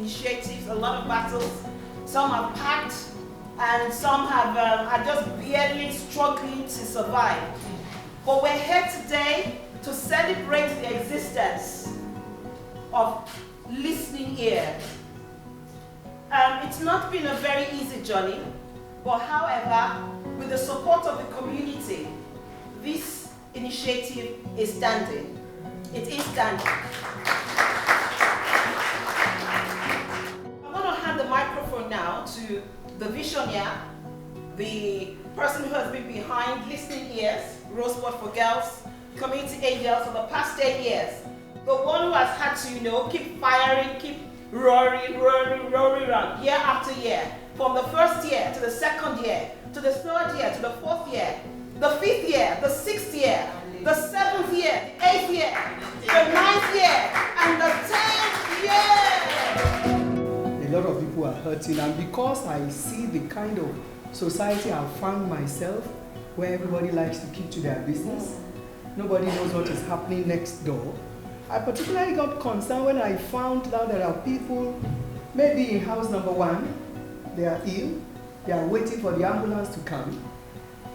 initiatives, a lot of battles. Some have packed, and some have are just barely struggling to survive. But we're here today to celebrate the existence of listening ears. It's not been a very easy journey, but however, with the support of the community, this initiative is standing. It is standing. I'm going to hand the microphone now to the visionaire, the person who has been behind Listening Ears, Rosebud for Girls, Community Angels for the past 10 years. The one who has had to, keep firing, keep roaring year after year. From the first year to the second year, to the third year, to the fourth year, the fifth year, the sixth year, the seventh year, the eighth year, the ninth year, and the 10th year. A lot of people are hurting, and because I see the kind of society I've found myself, where everybody likes to keep to their business, nobody knows what is happening next door. I particularly got concerned when I found out there are people, maybe in house number 1, they are ill, they are waiting for the ambulance to come,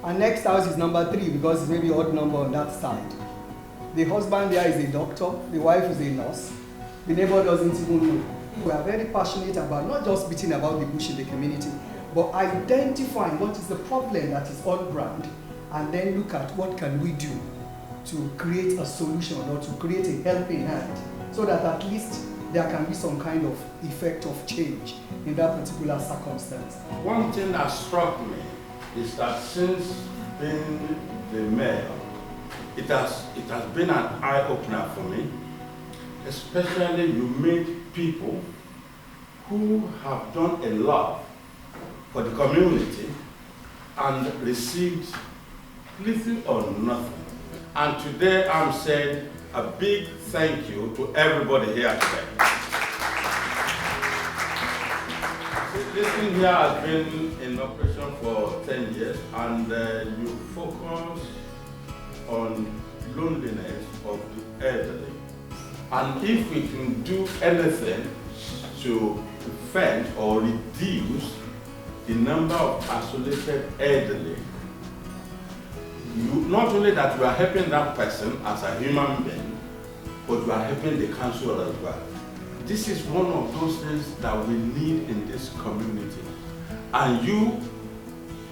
and next house is number 3 because it's maybe odd number on that side. The husband there is a doctor, the wife is a nurse, the neighbor doesn't even know. We are very passionate about not just beating about the bush in the community, but identifying what is the problem that is on ground, and then look at what can we do to create a solution or to create a helping hand, so that at least there can be some kind of effect of change in that particular circumstance. One thing that struck me is that since being the mayor, it has been an eye-opener for me, especially you meet people who have done a lot for the community and received little or nothing. And today I'm saying a big thank you to everybody here today. Listening here has been in operation for 10 years, and you focus on loneliness of the elderly. And if we can do anything to prevent or reduce the number of isolated elderly, not only that we are helping that person as a human being, but we are helping the council as well. This is one of those things that we need in this community. And you,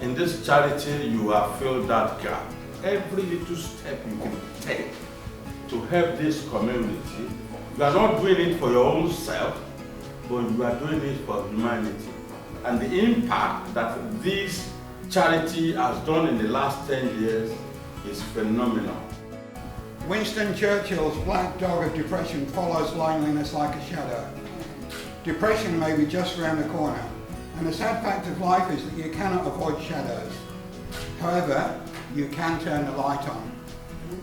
in this charity, you have filled that gap. Every little step you can take to help this community, you are not doing it for your own self, but you are doing it for humanity. And the impact that this charity has done in the last 10 years is phenomenal. Winston Churchill's black dog of depression follows loneliness like a shadow. Depression may be just around the corner, and the sad fact of life is that you cannot avoid shadows. However, you can turn the light on.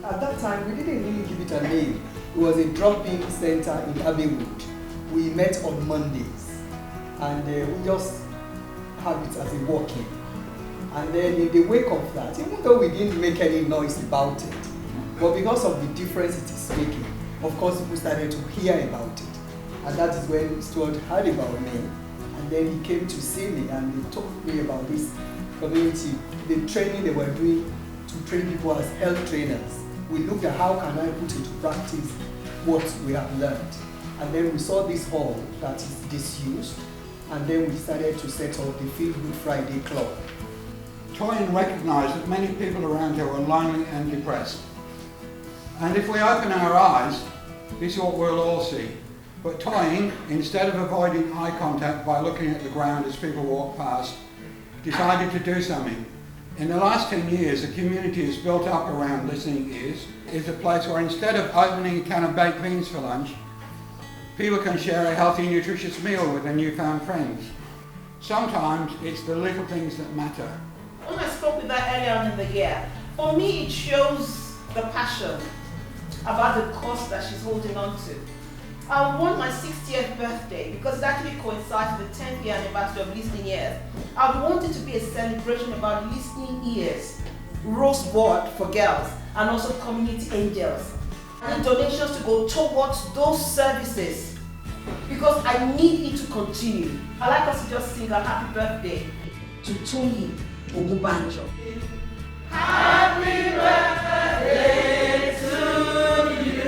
At that time, we didn't really give it a name. It was a drop-in center in Abbeywood. We met on Mondays, and we just had it as a walk-in. And then in the wake of that, even though we didn't make any noise about it, but because of the difference it is making, of course people started to hear about it. And that is when Stuart heard about me. And then he came to see me and they told me about this community, the training they were doing to train people as health trainers. We looked at how can I put into practice what we have learned. And then we saw this hall that is disused, and then we started to set up the Feel Good Friday Club. Toyin recognised that many people around here were lonely and depressed. And if we open our eyes, this is what we'll all see. But Toyin, instead of avoiding eye contact by looking at the ground as people walk past, decided to do something. In the last 10 years, the community has built up around Listening Ears. It's a place where instead of opening a can of baked beans for lunch, people can share a healthy, nutritious meal with their newfound friends. Sometimes it's the little things that matter. When I spoke with that earlier on in the year, for me it shows the passion about the cause that she's holding on to. I want my 60th birthday, because it actually coincides with the 10th year anniversary of Listening Ears. I want it to be a celebration about Listening Ears, Rosebud for Girls, and also Community Angels. And donations to go towards those services. Because I need it to continue. I'd like us to just sing a happy birthday to Tony Ogubanjo. Happy birthday to you.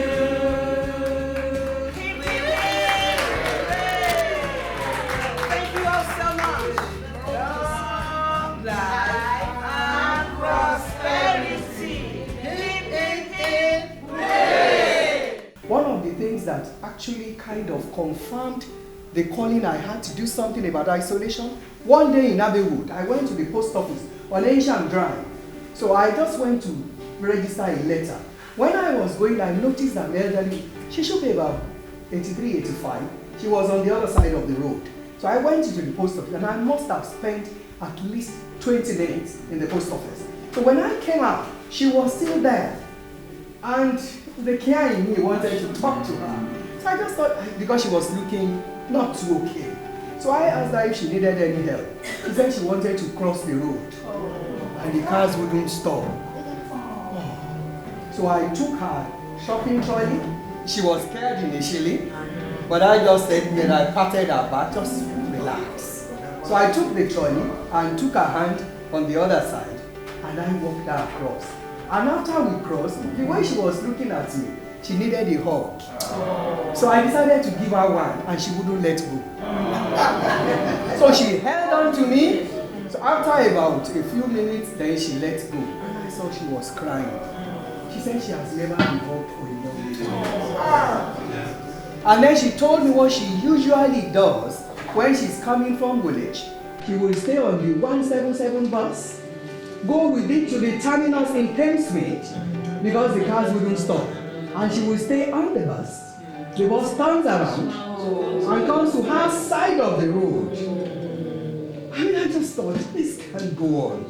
Thank you all so much. Long life and prosperity. One of the things that actually kind of confirmed the calling I had to do something about isolation, one day in Abbeywood, I went to the post office on Ancient Drive. So I just went to register a letter. When I was going, I noticed that the elderly, she should be about 83, 85. She was on the other side of the road. So I went into the post office and I must have spent at least 20 minutes in the post office. So when I came out, she was still there. And the care in me wanted to talk to her. So I just thought, because she was looking not too okay. So I asked her if she needed any help. She said she wanted to cross the road. And the cars wouldn't stop. So I took her shopping trolley. She was scared initially, but I just said, and I patted her back, just relax. So I took the trolley and took her hand on the other side, and I walked her across. And after we crossed, the way she was looking at me, she needed a hug. So I decided to give her one, and she wouldn't let go. So she held on to me. So after about a few minutes, then she let go. And I saw she was crying. She said she has never been hugged for a long time. And then she told me what she usually does when she's coming from Woolwich. She will stay on the 177 bus, go with it to the terminus in Thamesmead because the cars wouldn't stop. And she will stay on the bus. The bus turns around and comes to her side of the road. I mean, I just thought, this can't go on.